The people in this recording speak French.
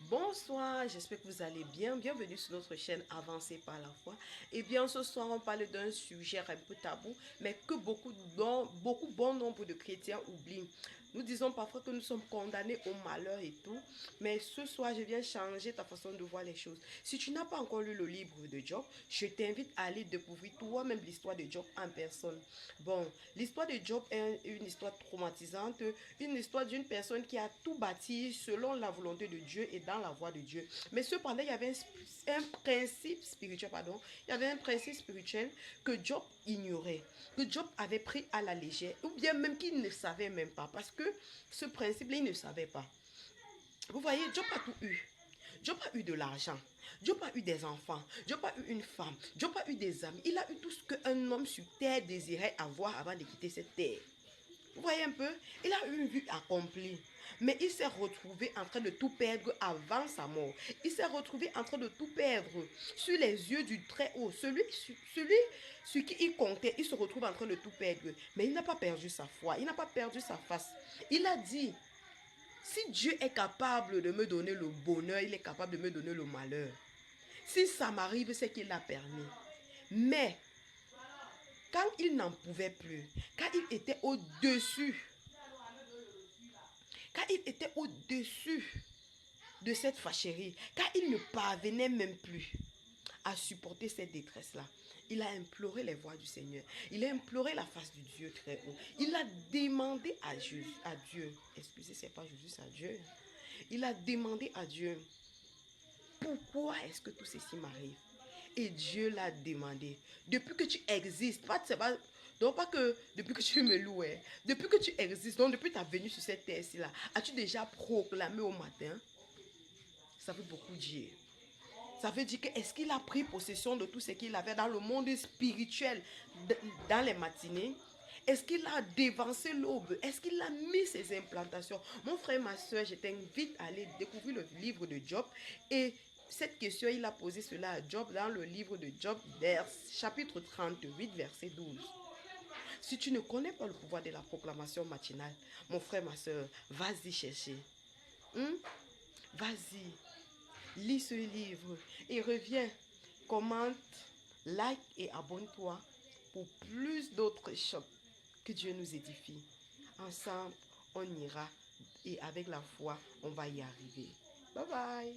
Bonsoir, j'espère que vous allez bien. Bienvenue sur notre chaîne Avancée par la foi. Et bien, ce soir, on parle d'un sujet un peu tabou, mais que beaucoup bon nombre de chrétiens oublient. Nous disons parfois que nous sommes condamnés au malheur et tout, mais ce soir, je viens changer ta façon de voir les choses. Si tu n'as pas encore lu le livre de Job, je t'invite à aller découvrir toi-même l'histoire de Job en personne. Bon, l'histoire de Job est une histoire traumatisante, une histoire d'une personne qui a tout bâti selon la volonté de Dieu et dans la voie de Dieu. Mais cependant, il y avait un principe spirituel, il y avait un principe spirituel que Job ignorait, que Job avait pris à la légère, ou bien même qu'il ne savait même pas, parce que ce principe-là, il ne savait pas. Vous voyez, Job a tout eu. Job a eu de l'argent. Job a eu des enfants. Job a eu une femme. Job a eu des amis. Il a eu tout ce qu'un homme sur terre désirait avoir avant de quitter cette terre. Vous voyez un peu? Il a eu une vie accomplie. Mais il s'est retrouvé en train de tout perdre avant sa mort. Il s'est retrouvé en train de tout perdre sur les yeux du Très-Haut. Celui sur qui il comptait, il se retrouve en train de tout perdre. Mais il n'a pas perdu sa foi. Il n'a pas perdu sa face. Il a dit, si Dieu est capable de me donner le bonheur, il est capable de me donner le malheur. Si ça m'arrive, c'est qu'il l'a permis. Mais quand il n'en pouvait plus, quand il était au-dessus, de cette fâcherie, quand il ne parvenait même plus à supporter cette détresse-là, il a imploré les voies du Seigneur. Il a imploré la face du Dieu très haut. Il a demandé à Dieu. Excusez, c'est pas Jésus, c'est à Dieu. Il a demandé à Dieu, pourquoi est-ce que tout ceci m'arrive? Et Dieu l'a demandé. Depuis que tu existes, donc pas que depuis que tu me louais, depuis que tu existes, donc depuis ta venue sur cette terre-ci là, as-tu déjà proclamé au matin? Ça veut beaucoup dire. Ça veut dire que est-ce qu'il a pris possession de tout ce qu'il avait dans le monde spirituel dans les matinées? Est-ce qu'il a dévancé l'aube? Est-ce qu'il a mis ses implantations? Mon frère, ma soeur, je t'invite à aller découvrir le livre de Job. Et cette question, il a posé cela à Job dans le livre de Job, chapitre 38, verset 12. Si tu ne connais pas le pouvoir de la proclamation matinale, mon frère, ma soeur, vas-y chercher. Vas-y. Lis ce livre et reviens, commente, like et abonne-toi pour plus d'autres chocs. Que Dieu nous édifie. Ensemble, on ira et avec la foi, on va y arriver. Bye bye.